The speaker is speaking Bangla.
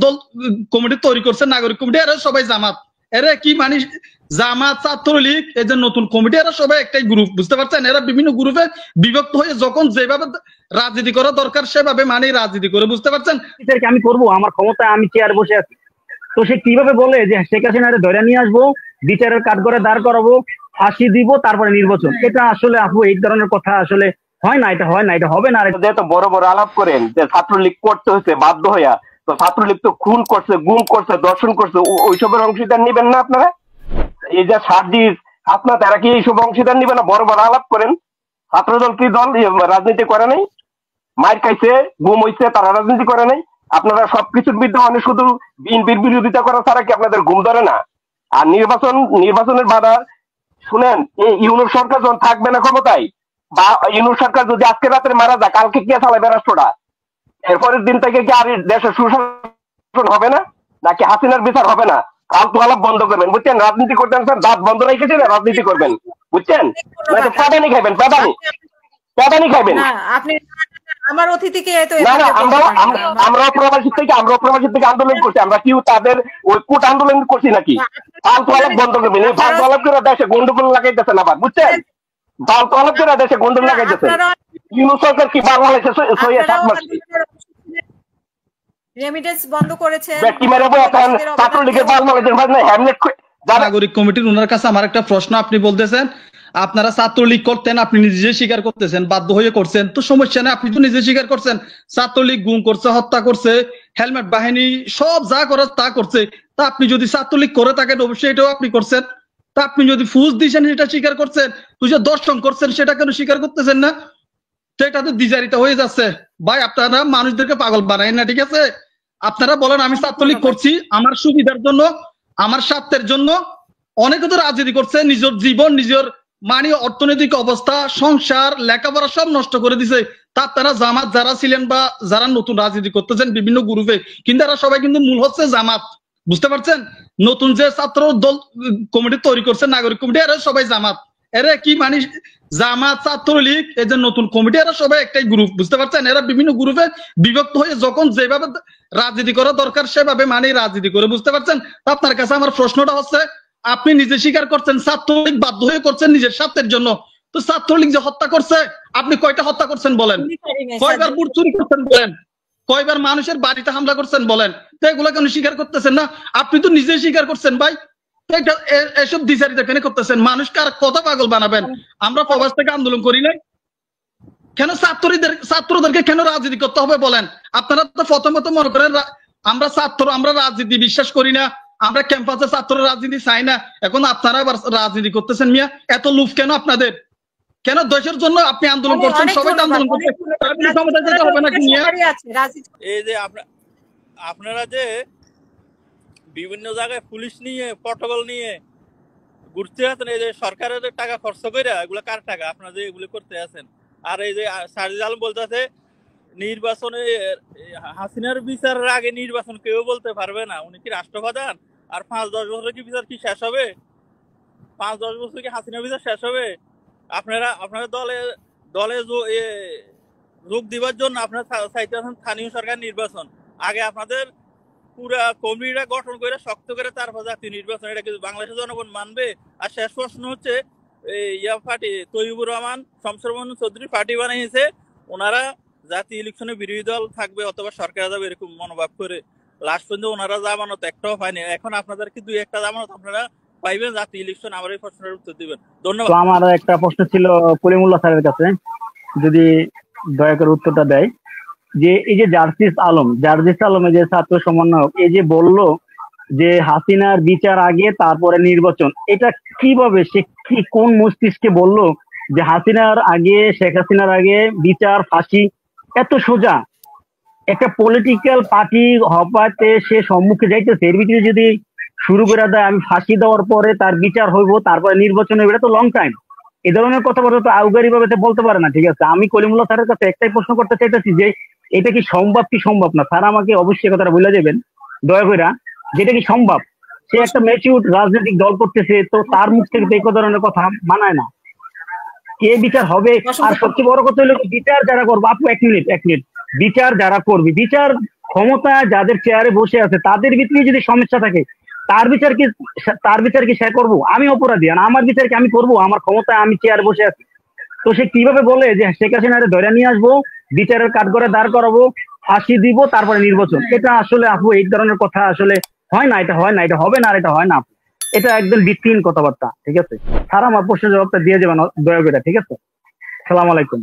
দল কমিটি তৈরি করছে, নাগরিক কমিটি, এরা সবাই জামাত। এরা কি মানে জামাত, ছাত্রলীগ, এই যে নতুন কমিটি, এরা সবাই একটাই গ্রুপ, বুঝতে পারছেন? এরা বিভিন্ন গ্রুপে বিভক্ত হয়ে যখন যেভাবে রাজনীতি করা দরকার সেভাবে মানে রাজনীতি করে, বুঝতে পারছেন? আমি করবো, আমার ক্ষমতায়, আমি চেয়ার বসে আছি, তো সে কিভাবে বলে যে শেখ হাসিনারে ধরে নিয়ে আসবো, বিচারের কাঠগড়ে দাঁড় করাবো, ফাঁসি দিব, তারপরে নির্বাচন? এটা আসলে আপু এই ধরনের কথা আসলে হয় না, এটা হয় না, এটা হবে না। যেহেতু বড় বড় আলাপ করেন যে ছাত্রলীগ করতে হয়েছে বাধ্য হইয়া, তো ছাত্রলীগ তো খুন করছে, গুম করছে, দর্শন করছে, ওইসবের অংশীদার নিবেন না আপনারা? এই যে সার্জিস আপনার তারা কি এইসব অংশীদার নিবে না? বড় বড় আলাপ করেন। ছাত্রদল কি দল রাজনীতি করে নাই? মায়ের খাইছে, গুম হইছে, তারা রাজনীতি করে নাই? আপনারা সবকিছুর বিরুদ্ধে মানে শুধু বিএনপির বিরোধিতা করা ছাড়া কি আপনাদের ঘুম ধরে না? আর নির্বাচনের বাধা শুনেন, এই ইউনুস সরকার যখন থাকবে না ক্ষমতায়, বা ইউনুস সরকার যদি আজকে রাতে মারা যায়, কালকে কে চালাবে রাষ্ট্রটা? এরপরের দিন থেকে কি আর দেশের সুশাসন হবে না? নাকি হাসিনার বিচার হবে না? ফালতু আলাপ বন্ধ করবেন, বুঝছেন? রাজনীতি করতেন স্যার, দাঁত বন্ধ রেখেছেন, রাজনীতি করবেন, বুঝছেন? প্যাদানি খাইবেন, প্যাদানি খাইবেন। আপনি আমার অতিথিকে না না, আমরাও প্রবাসী থেকে আন্দোলন করছি। আমরা কি তাদের ওই কোট আন্দোলন করছি নাকি? ফালতু আলাপ বন্ধ করবেন। এই ফালতু আলাপ করে দেশে গন্ডগোল লাগাইতেছেন আবার, বুঝছেন? ফালতু আলাপ করে দেশে গন্ডগোল লাগাইতেছেন। ইউনুস সরকার কি বাংলাদেশে 6-7 মাস রেমিটেন্স বন্ধ করেছে, ছাত্রলীগের বাংলাদেশের ভাই না হ্যামলেট। নাগরিক কমিটির ওনার কাছে আমার একটা প্রশ্ন, আপনি বলতেছেন আপনারা ছাত্রলীগ করতেন, আপনি নিজে স্বীকার করতেছেন, বাধ্য হয়ে করছেন, তো সমস্যা নেই, আপনি তো নিজে স্বীকার করছেন ছাত্রলীগ গুম করছে, হত্যা করছে, হেলমেট বাহিনী সব যা করে তা করছে। তা আপনি যদি ছাত্রলীগ করে থাকেন অবশ্যই এটাও আপনি করছেন। তা আপনি যদি ফুস দিয়েছেন সেটা স্বীকার করছেন, তুই যে দর্শন করছেন সেটা কেন স্বীকার করতেছেন না? তো এটা তো দ্বিচারিতা হয়ে যাচ্ছে ভাই। আপনারা মানুষদেরকে পাগল বানায় না, ঠিক আছে? আপনারা বলেন আমি ছাত্রলীগ করছি আমার সুবিধার জন্য, আমার স্বার্থের জন্য। অনেকে তো রাজনীতি করছে, নিজের জীবন, নিজের মানে অর্থনৈতিক অবস্থা, সংসার, লেখাপড়া সব নষ্ট করে দিছে। তা তারা জামাত যারা ছিলেন বা যারা নতুন রাজনীতি করতেছেন বিভিন্ন গ্রুপে, কিন্তু এরা সবাই কিন্তু মূল হচ্ছে জামাত, বুঝতে পারছেন? নতুন যে ছাত্র দল কমিটি তৈরি করছে, নাগরিক কমিটি, এরা সবাই জামাত। এরা কি মানে জামাত, ছাত্রলীগ, এই যে নতুন কমিটি, এরা সবাই একটাই গ্রুপ, বুঝতে পারছেন? এরা বিভিন্ন গ্রুপে বিভক্ত হয়ে যখন যেভাবে রাজনীতি করা দরকার সেভাবে মানে রাজনীতি করে, বুঝতে পারছেন? আপনার কাছে আমার প্রশ্নটা হচ্ছে, আপনি নিজে স্বীকার করছেন ছাত্রলীগ বাধ্য হয়ে করছেন নিজের স্বার্থের জন্য, তো ছাত্রলীগ যে হত্যা করছে, আপনি কয়টা হত্যা করছেন বলেন? কয়বার বুট চুরি করছেন বলেন? কয়বার মানুষের বাড়িতে হামলা করছেন বলেন? তো এগুলো কেন স্বীকার করতেছেন না? আপনি তো নিজে স্বীকার করছেন ভাই। এসব দ্বিচারিতা কেন করতেছেন? মানুষকে আর কত পাগল বানাবেন? আমরা প্রবাস থেকে আন্দোলন করি নাই কেন? ছাত্রদেরকে কেন রাজনীতি করতে হবে বলেন? আপনারা তো প্রথমত মনে করেন আমরা ছাত্র, আমরা রাজনীতি বিশ্বাস করি না, আমরা ক্যাম্পাসে ছাত্র রাজনীতি চাই না। এখন আপনারা আবার রাজনীতি করতেছেন মিয়া, এত লুফ কেন আপনাদের? কেন দেশের জন্য আপনি আন্দোলন করছেন, সবাই আন্দোলন করছেন, ক্ষমতা যেতে হবে নাকি মিয়া? এই যে আপনারা যে বিভিন্ন জায়গায় পুলিশ নিয়ে, প্রটোকল নিয়ে ঘুরতে আছেন, এই যে সরকারের টাকা খরচ করে, এগুলো কার টাকা? আপনারা যে এগুলো করতে আছেন। আর এই যে সার্জিস আলম বলতেছে নির্বাচনে হাসিনার বিচারের আগে নির্বাচন কেউ বলতে পারবে না। উনি কি রাষ্ট্রপ্রধান? আর 5-10 বছর কি বিচার কি শেষ হবে? 5-10 বছর কি হাসিনার বিচার শেষ হবে? আপনারা দলে যোগ দিবার জন্য আপনারা চাইতেছেন স্থানীয় সরকার নির্বাচন। আগে আপনাদের পুরা কমিটিটা গঠন করে শক্ত করে তারপর জাতীয় নির্বাচন, এটা কিন্তু বাংলাদেশের জনগণ মানবে? আর শেষ প্রশ্ন হচ্ছে, পার্টি তৈয়বুর রহমান, শমসের মোহাম্মদ চৌধুরী পার্টি বানিয়েছে, ওনারা জাতীয় ইলেকশনে বিরোধী দল থাকবে অথবা সরকার যাবে এরকম মনোভাব করে। লাস্ট পর্যন্ত ওনারা জামানত একটাও পায়নি। এখন আপনাদের কি 2-1টা জামানত আপনারা পাইবেন জাতীয় ইলেকশন? আমার এই প্রশ্নের উত্তর দিবেন। ধন্যবাদ। আমার একটা প্রশ্ন ছিল কলিমুল্লাহ স্যারের কাছে, যদি দয়া করে উত্তরটা দেয়, যে এই যে জার্জিস আলম যে ছাত্র সমন্বয়ক, এই যে বললো যে হাসিনার বিচার আগে তারপরে নির্বাচন, এটা কিভাবে, সে কি কোন মস্তিষ্কে বললো যে হাসিনার আগে, শেখ হাসিনার আগে বিচার, ফাঁসি? এত সোজা একটা পলিটিক্যাল পার্টি হপাতে সে সম্মুখে যাইতেছে, এর ভিতরে যদি শুরু করে দেয় আমি ফাঁসি দেওয়ার পরে তার বিচার হইব, তারপরে নির্বাচন হইব, এটা তো লং টাইম। এই ধরনের কথাবার্তা তো আউগারি ভাবে বলতে পারে না, ঠিক আছে? আমি কলিমুল্লাহ স্যারের কাছে একটাই প্রশ্ন করতে চাইতেছি যে এটা কি সম্ভব কি সম্ভব না? স্যার আমাকে অবশ্যই কথাটা বলে দেবেন দয়া করে, যেটা কি সম্ভব? সে একটা ম্যাচিউর রাজনৈতিক দল করতেছে, তো তার মুখ থেকে এই ধরনের কথা মানায় না। কে বিচার হবে? আর সবচেয়ে বড় কথা হলো বিচার যারা করবো, আপু এক মিনিট, বিচার যারা করবে, বিচার ক্ষমতা যাদের চেয়ারে বসে আছে তাদের ভিতরে যদি সমস্যা থাকে তার বিচার কি সে করবো? আমি অপরাধী, আর আমার বিচার কি আমি করবো? আমার ক্ষমতা, আমি চেয়ারে বসে আছি, তো সে কিভাবে বলে যে শেখ হাসিনারে ধরে নিয়ে আসবো, বিচারের কাঠগড়ায় দাঁড় করাবো, ফাঁসি দিব, তারপরে নির্বাচন? এটা আসলে আপু এই ধরনের কথা আসলে হয় না, এটা হয় না, এটা হবে না, আর এটা হয় না আপু। এটা একদম ভিত্তিহীন কথাবার্তা, ঠিক আছে? স্যার আমার প্রশ্নের জবাবটা দিয়ে যাবেন দয়া করে, ঠিক আছে? সালাম আলাইকুম।